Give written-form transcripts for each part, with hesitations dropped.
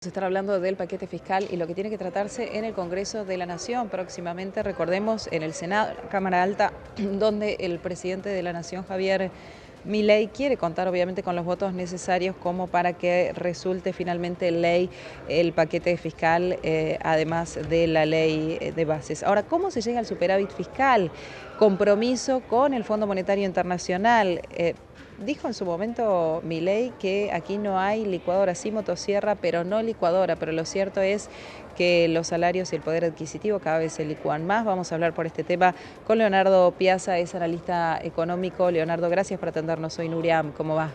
Se está hablando del paquete fiscal y lo que tiene que tratarse en el Congreso de la Nación próximamente, recordemos, en el Senado, la Cámara Alta, donde el presidente de la Nación, Javier Milei, quiere contar obviamente con los votos necesarios como para que resulte finalmente ley el paquete fiscal, además de la ley de bases. Ahora, ¿cómo se llega al superávit fiscal? Compromiso con el Fondo Monetario Internacional. Dijo en su momento Milei que aquí no hay licuadora, sí motosierra, pero no licuadora, pero lo cierto es que los salarios y el poder adquisitivo cada vez se licúan más. Vamos a hablar por este tema con Leonardo Piazza, es analista económico. Leonardo, gracias por atendernos. Soy Nuriam, ¿cómo va?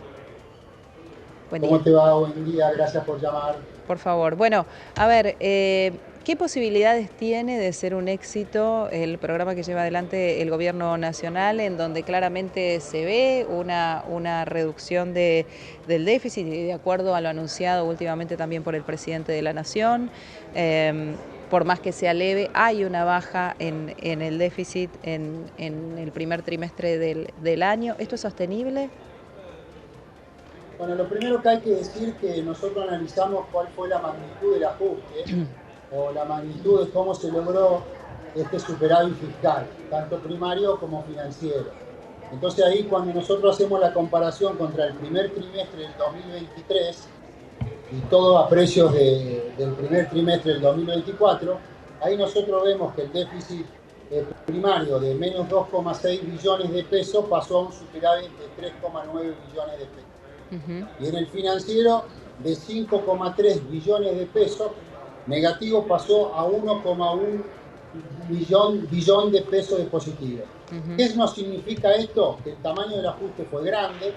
Buen día. ¿Cómo te va? Buen día, gracias por llamar. Por favor. Bueno, a ver, ¿qué posibilidades tiene de ser un éxito el programa que lleva adelante el gobierno nacional, en donde claramente se ve una reducción del déficit, y de acuerdo a lo anunciado últimamente también por el presidente de la Nación? Por más que sea leve, hay una baja en el déficit en el primer trimestre del año. ¿Esto es sostenible? Bueno, lo primero que hay que decir es que nosotros analizamos cuál fue la magnitud del ajuste o la magnitud de cómo se logró este superávit fiscal, tanto primario como financiero. Entonces ahí cuando nosotros hacemos la comparación contra el primer trimestre del 2023 y todo a precios del primer trimestre del 2024, ahí nosotros vemos que el déficit primario de menos 2,6 billones de pesos pasó a un superávit de 3,9 billones de pesos. Y en el financiero de 5,3 billones de pesos negativo pasó a 1,1 billón de pesos de positivo. ¿Qué nos significa esto? Que el tamaño del ajuste fue grande,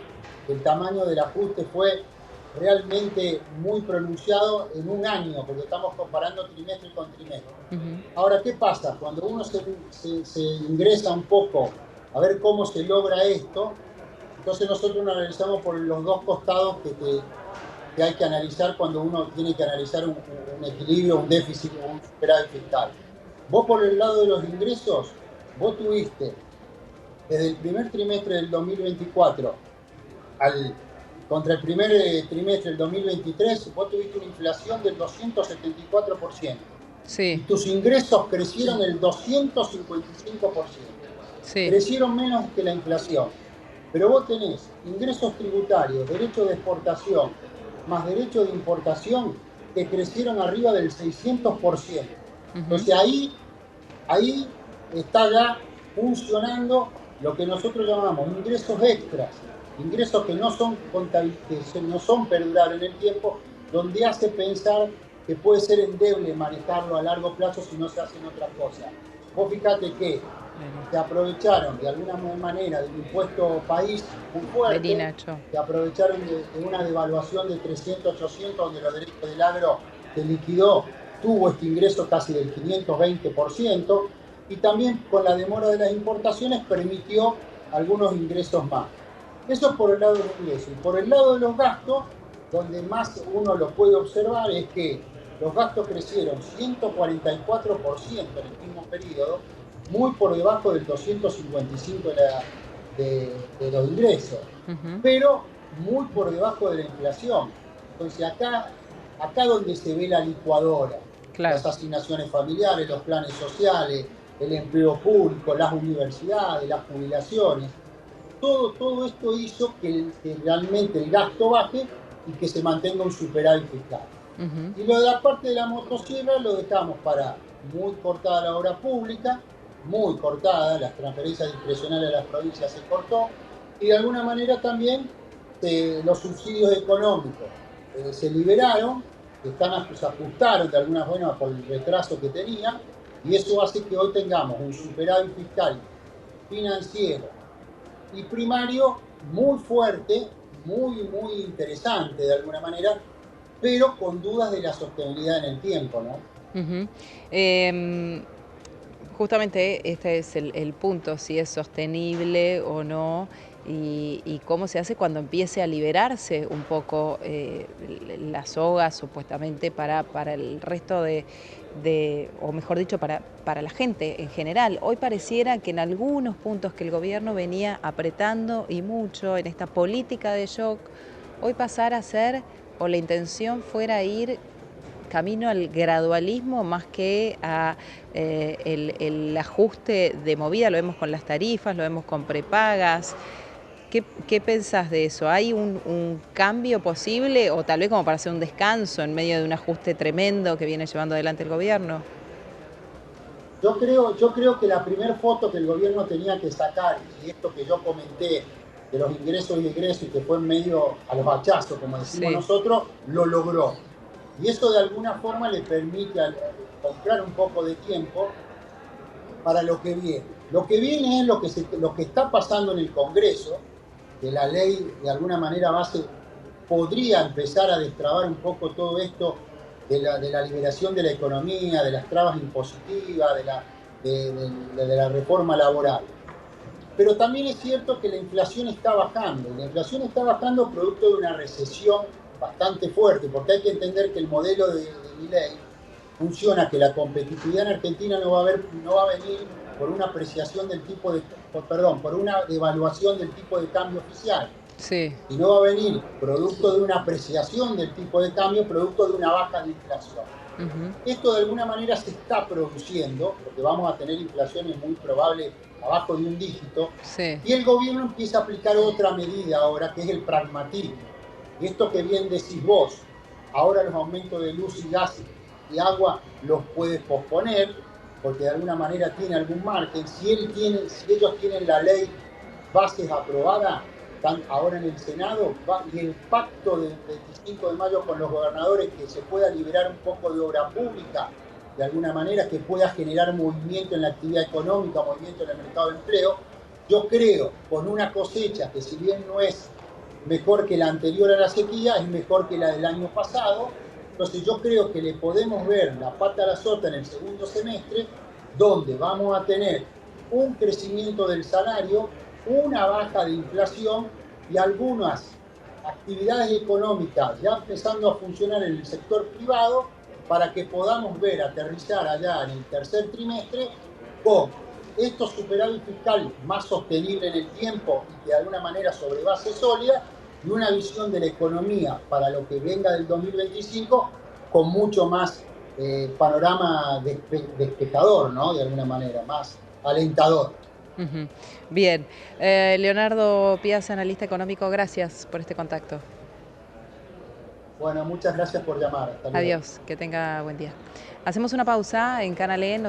que el tamaño del ajuste fue realmente muy pronunciado en un año, porque estamos comparando trimestre con trimestre. Ahora, ¿qué pasa? Cuando uno se ingresa un poco a ver cómo se logra esto, entonces nosotros lo analizamos por los dos costados que hay que analizar cuando uno tiene que analizar un equilibrio, un déficit o un superávit fiscal. Vos por el lado de los ingresos, vos tuviste desde el primer trimestre del 2024 contra el primer trimestre del 2023, vos tuviste una inflación del 274%. Sí, Y tus ingresos crecieron el 255%. sí. Crecieron menos que la inflación. Pero vos tenés ingresos tributarios, derecho de exportación, más derecho de importación, que crecieron arriba del 600%. Entonces ahí está ya funcionando lo que nosotros llamamos ingresos extras, ingresos que no son que no son perdurables en el tiempo, donde hace pensar que puede ser endeble manejarlo a largo plazo si no se hacen otras cosas. Vos fíjate que se aprovecharon de alguna manera del impuesto país muy Vení, fuerte, Nacho. se aprovecharon de una devaluación de 300, 800, donde los derechos del agro se liquidó, tuvo este ingreso casi del 520%, y también con la demora de las importaciones permitió algunos ingresos más. Eso es por el lado de los ingresos. Y por el lado de los gastos, donde más uno lo puede observar es que los gastos crecieron 144% en el mismo periodo, muy por debajo del 255% de los ingresos, pero muy por debajo de la inflación. Entonces acá donde se ve la licuadora, Claro. las asignaciones familiares, los planes sociales, el empleo público, las universidades, las jubilaciones, todo esto hizo que realmente el gasto baje y que se mantenga un superávit fiscal. Y lo de la parte de la motosierra lo dejamos para muy cortada la obra pública, muy cortada, las transferencias discrecionales a las provincias se cortó, y de alguna manera también los subsidios económicos se liberaron, se ajustaron de alguna manera por el retraso que tenía, y eso hace que hoy tengamos un superávit fiscal financiero y primario muy fuerte, muy interesante de alguna manera, pero con dudas de la sostenibilidad en el tiempo, ¿no? Ujú. Em, Justamente este es el punto, si es sostenible o no, y cómo se hace cuando empiece a liberarse un poco la soga supuestamente para el resto o mejor dicho, para la gente en general. Hoy pareciera que en algunos puntos que el gobierno venía apretando y mucho en esta política de shock, hoy pasara a ser, o la intención fuera ir camino al gradualismo más que a el ajuste de movida. Lo vemos con las tarifas, lo vemos con prepagas. ¿Qué pensás de eso? ¿Hay un cambio posible o tal vez como para hacer un descanso en medio de un ajuste tremendo que viene llevando adelante el gobierno? Yo creo que la primera foto que el gobierno tenía que sacar, y esto que yo comenté de los ingresos y egresos, y que fue en medio a los hachazos, como decimos Sí, nosotros, lo logró. Y eso de alguna forma le permite comprar un poco de tiempo para lo que viene. Lo que viene es lo que está pasando en el Congreso, que la ley de alguna manera podría empezar a destrabar un poco todo esto de la liberación de la economía, de las trabas impositivas, de la reforma laboral. Pero también es cierto que la inflación está bajando, y la inflación está bajando producto de una recesión bastante fuerte, porque hay que entender que el modelo de Milei funciona, que la competitividad en Argentina no va a venir por una apreciación del tipo de, perdón, por una devaluación del tipo de cambio oficial, sí. y no va a venir producto de una apreciación del tipo de cambio, producto de una baja de inflación. Ujú. Esto de alguna manera se está produciendo, porque vamos a tener inflaciones muy probables abajo de un dígito, Sí. y el gobierno empieza a aplicar otra medida ahora, que es el pragmatismo. Y esto que bien decís vos, ahora los aumentos de luz y gas y agua los puede posponer, porque de alguna manera tiene algún margen. Si ellos tienen la ley bases aprobada, están ahora en el Senado, y el pacto del 25 de mayo con los gobernadores, que se pueda liberar un poco de obra pública, de alguna manera, que pueda generar movimiento en la actividad económica, movimiento en el mercado de empleo. Yo creo, con una cosecha que si bien no es mejor que la anterior a la sequía, es mejor que la del año pasado. Entonces yo creo que le podemos ver la pata a la sota en el segundo semestre, donde vamos a tener un crecimiento del salario, una baja de inflación y algunas actividades económicas ya empezando a funcionar en el sector privado, para que podamos ver aterrizar allá en el tercer trimestre con estos superávit fiscal más sostenible en el tiempo y que de alguna manera sobre base sólida, y una visión de la economía para lo que venga del 2025 con mucho más panorama despejador, ¿no? De alguna manera, más alentador. Ujú. Bien. Leonardo Piazza, analista económico, gracias por este contacto. Bueno, muchas gracias por llamar. Hasta luego. Adiós, que tenga buen día. Hacemos una pausa en Canal E.